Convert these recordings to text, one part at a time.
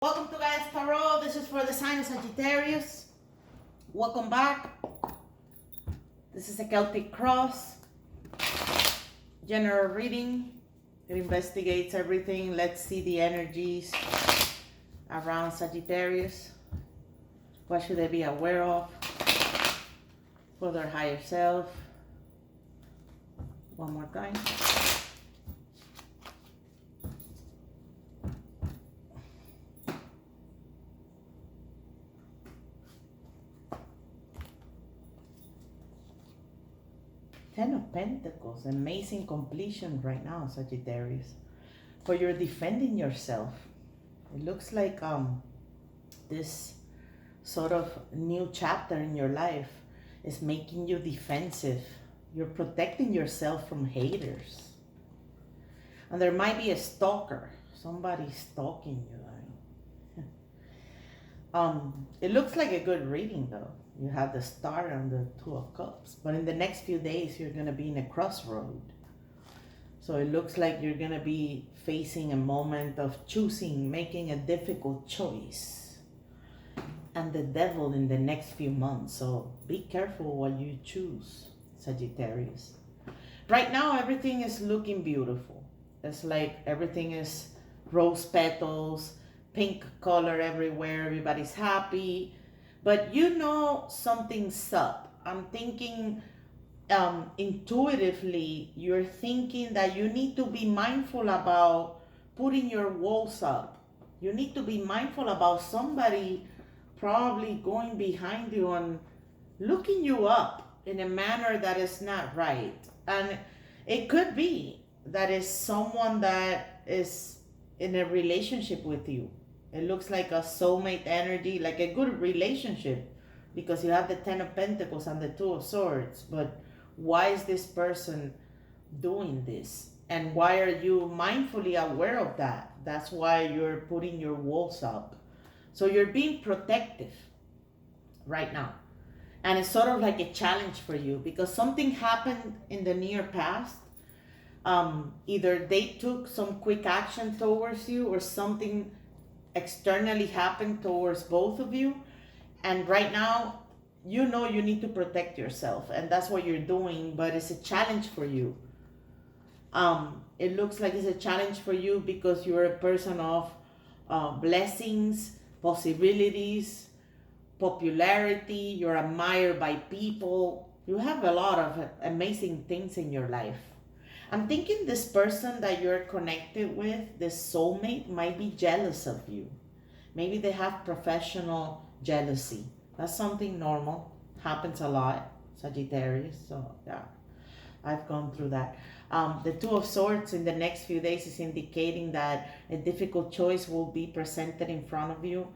Welcome to Guys Tarot. This is for the sign of Sagittarius. Welcome back. This is a Celtic cross. General reading. It investigates everything. Let's see the energies around Sagittarius. What should they be aware of for their higher self? One more time. Ten of Pentacles, amazing completion right now, Sagittarius. For you're defending yourself. It looks like this sort of new chapter in your life is making you defensive. You're protecting yourself from haters. And there might be a stalker. Somebody stalking you. It looks like a good reading though. You have the Star and the Two of Cups. But in the next few days, you're going to be in a crossroad. So it looks like you're going to be facing a moment of choosing, making a difficult choice. And the devil in the next few months. So be careful what you choose, Sagittarius. Right now, everything is looking beautiful. It's like everything is rose petals, pink color everywhere. Everybody's happy. But you know something's up. I'm thinking intuitively, you're thinking that you need to be mindful about putting your walls up. You need to be mindful about somebody probably going behind you and looking you up in a manner that is not right. And it could be that is someone that is in a relationship with you. It looks like a soulmate energy, like a good relationship, because you have the Ten of Pentacles and the Two of Swords. But why is this person doing this? And why are you mindfully aware of that? That's why you're putting your walls up. So you're being protective right now. And it's sort of like a challenge for you because something happened in the near past. Either they took some quick action towards you or something externally happened towards both of you, and right now you know you need to protect yourself, and that's what you're doing. But it's a challenge for you. It looks like it's a challenge for you because you're a person of blessings, possibilities, popularity. You're admired by people. You have a lot of amazing things in your life. I'm thinking this person that you're connected with, this soulmate, might be jealous of you. Maybe they have professional jealousy. That's something normal. Happens a lot, Sagittarius. So yeah, I've gone through that. The Two of Swords in the next few days is indicating that a difficult choice will be presented in front of you.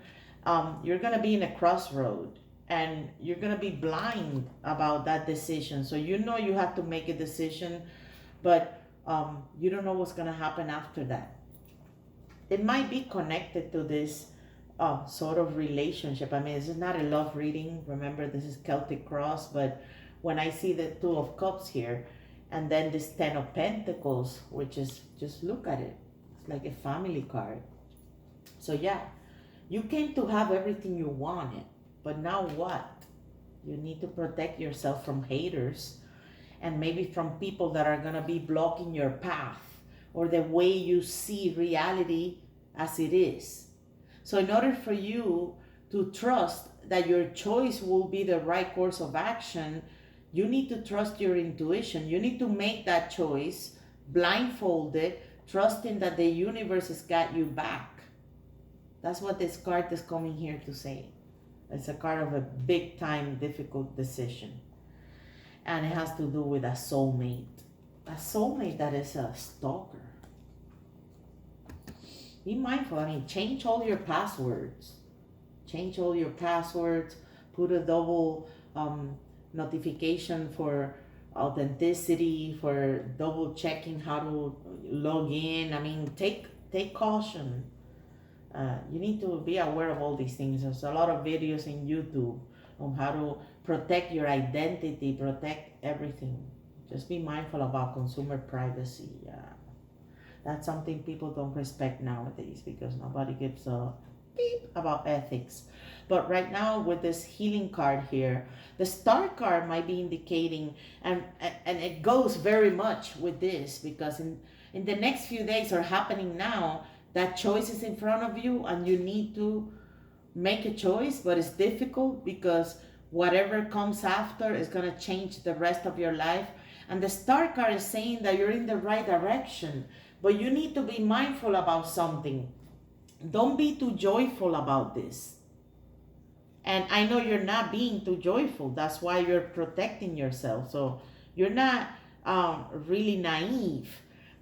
You're going to be in a crossroad and you're going to be blind about that decision. So you know you have to make a decision, but you don't know what's going to happen after that. It might be connected to this sort of relationship. I mean, this is not a love reading. Remember, this is Celtic cross, but when I see the Two of Cups here, and then this Ten of Pentacles, which is, just look at it. It's like a family card. So yeah, you came to have everything you wanted, but now what? You need to protect yourself from haters, and maybe from people that are going to be blocking your path or the way you see reality as it is. So in order for you to trust that your choice will be the right course of action, you need to trust your intuition. You need to make that choice blindfolded, trusting that the universe has got you back. That's what this card is coming here to say. It's a card of a big time difficult decision. And it has to do with a soulmate. A soulmate that is a stalker. Be mindful. I mean, change all your passwords. Change all your passwords. Put a double notification for authenticity, for double checking how to log in. I mean, take caution. You need to be aware of all these things. There's a lot of videos in YouTube on how to protect your identity, protect everything. Just be mindful about consumer privacy. That's something people don't respect nowadays because nobody gives a about ethics. But right now with this healing card here, the star card might be indicating, and it goes very much with this, because in the next few days or happening now, that choice is in front of you and you need to make a choice, but it's difficult because whatever comes after is going to change the rest of your life. And the star card is saying that you're in the right direction, but you need to be mindful about something. Don't be too joyful about this. And I know you're not being too joyful. That's why you're protecting yourself. So you're not really naive.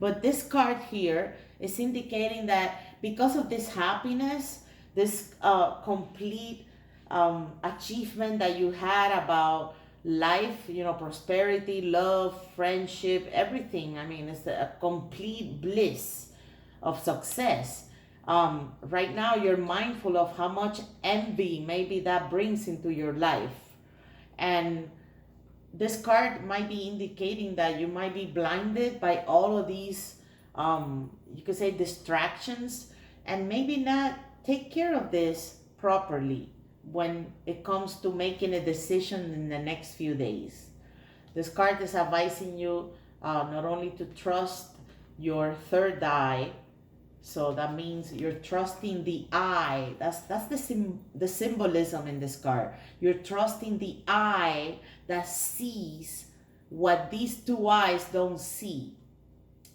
But this card here is indicating that because of this happiness, this complete achievement that you had about life, you know, prosperity, love, friendship, everything. I mean, it's a complete bliss of success. Right now, you're mindful of how much envy maybe that brings into your life. And this card might be indicating that you might be blinded by all of these, you could say, distractions, and maybe not take care of this properly when it comes to making a decision in the next few days. This card is advising you not only to trust your third eye, so that means you're trusting the eye. That's the symbolism in this card. You're trusting the eye that sees what these two eyes don't see.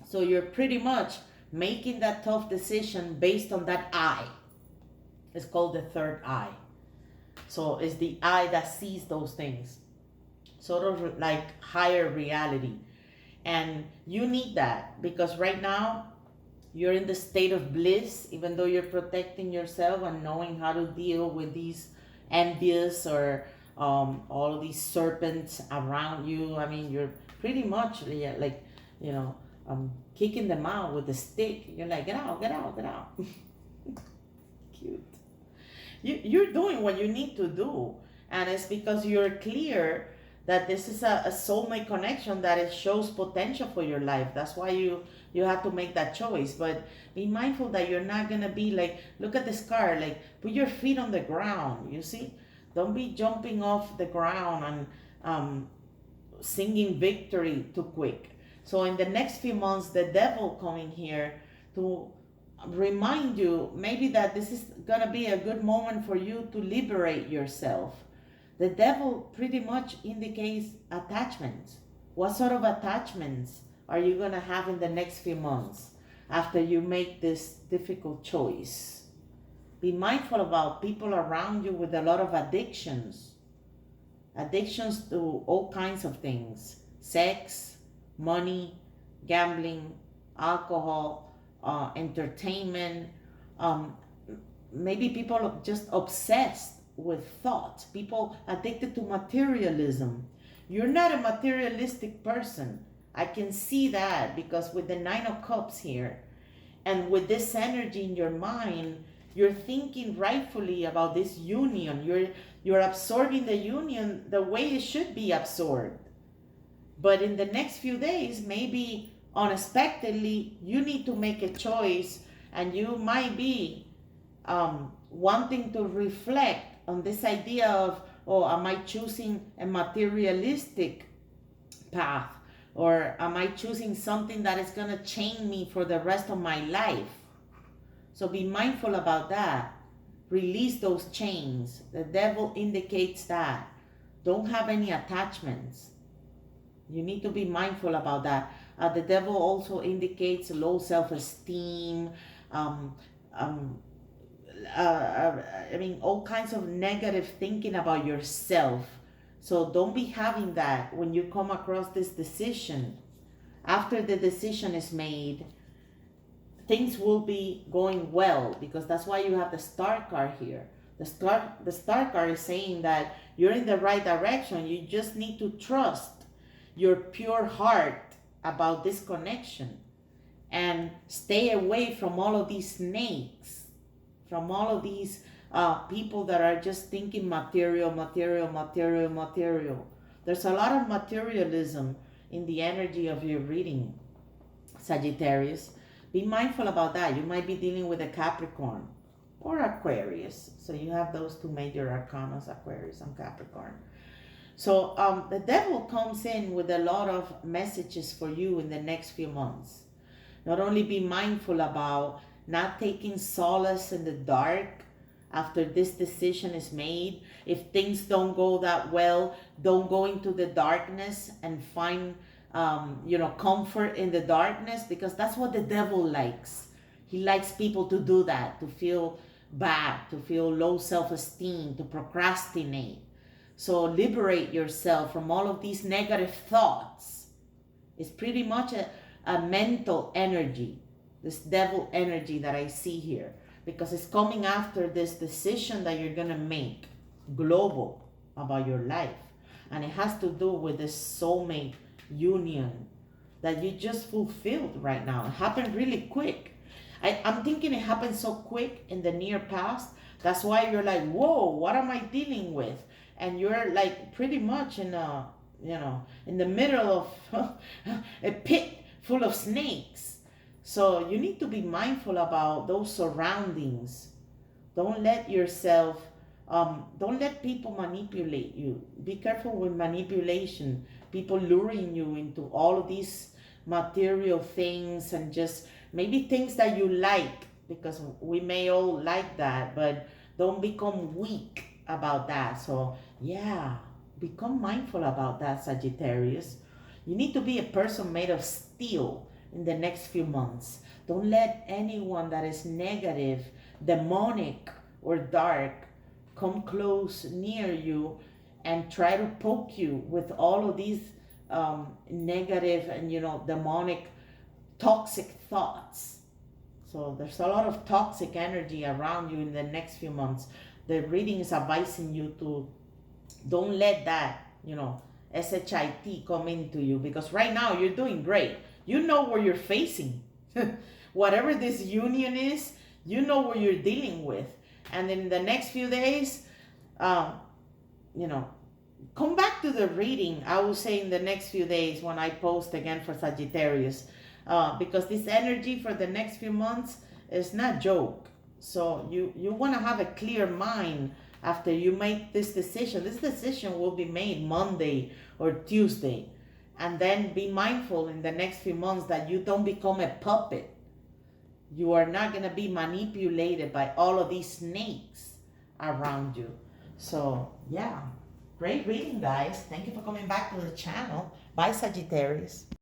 So you're pretty much making that tough decision based on that eye. It's called the third eye. So it's the eye that sees those things, sort of like higher reality. And you need that because right now you're in the state of bliss, even though you're protecting yourself and knowing how to deal with these envious or all of these serpents around you. I mean, you're pretty much like, you know, kicking them out with a stick. You're like, get out, get out, get out. Cute. You're doing what you need to do, and it's because you're clear that this is a soulmate connection, that it shows potential for your life. That's why you have to make that choice. But be mindful that you're not gonna be like, look at this card, like put your feet on the ground. You see, don't be jumping off the ground and singing victory too quick. So in the next few months, the devil coming here to remind you maybe that this is going to be a good moment for you to liberate yourself. The devil pretty much indicates attachments. What sort of attachments are you going to have in the next few months after you make this difficult choice? Be mindful about people around you with a lot of addictions. Addictions to all kinds of things. Sex, money, gambling, alcohol, entertainment. Maybe people are just obsessed with thoughts. People addicted to materialism. You're not a materialistic person. I can see that because with the Nine of Cups here and with this energy in your mind, you're thinking rightfully about this union. You're absorbing the union the way it should be absorbed. But in the next few days, maybe unexpectedly, you need to make a choice, and you might be wanting to reflect on this idea of, oh, am I choosing a materialistic path, or am I choosing something that is going to chain me for the rest of my life? So be mindful about that. Release those chains. The devil indicates that. Don't have any attachments. You need to be mindful about that. The devil also indicates low self-esteem, I mean, all kinds of negative thinking about yourself. So don't be having that when you come across this decision. After the decision is made, things will be going well, because that's why you have the star card here. The star card is saying that you're in the right direction. You just need to trust your pure heart about this connection and stay away from all of these snakes, from all of these people that are just thinking material. There's a lot of materialism in the energy of your reading, Sagittarius. Be mindful about that. You might be dealing with a Capricorn. or Aquarius. So you have those two major arcana, Aquarius and Capricorn. So the devil comes in with a lot of messages for you in the next few months. Not only be mindful about not taking solace in the dark after this decision is made. If things don't go that well, don't go into the darkness and find comfort in the darkness, because that's what the devil likes. He likes people to do that, to feel bad, to feel low self-esteem, to procrastinate. So liberate yourself from all of these negative thoughts. It's pretty much a mental energy, this devil energy that I see here, because it's coming after this decision that you're going to make global about your life. And it has to do with this soulmate union that you just fulfilled right now. It happened really quick. I'm thinking it happened so quick in the near past. That's why you're like, whoa, what am I dealing with? And you're like pretty much in in the middle of a pit full of snakes. So you need to be mindful about those surroundings. Don't let yourself, don't let people manipulate you. Be careful with manipulation. People luring you into all of these material things and just maybe things that you like, because we may all like that, but don't become weak about that. So yeah, become mindful about that, Sagittarius. You need to be a person made of steel in the next few months. Don't let anyone that is negative, demonic, or dark come close near you and try to poke you with all of these negative and demonic, toxic thoughts. So there's a lot of toxic energy around you in the next few months. The reading is advising you to don't let that, SHIT come into you, because right now you're doing great. You know where you're facing. Whatever this union is, you know what you're dealing with. And in the next few days, come back to the reading. I will say in the next few days when I post again for Sagittarius, because this energy for the next few months is not joke. So you want to have a clear mind after you make this decision. This decision will be made Monday or Tuesday. And then be mindful in the next few months that you don't become a puppet. You are not going to be manipulated by all of these snakes around you. So yeah, great reading, guys. Thank you for coming back to the channel. Bye, Sagittarius.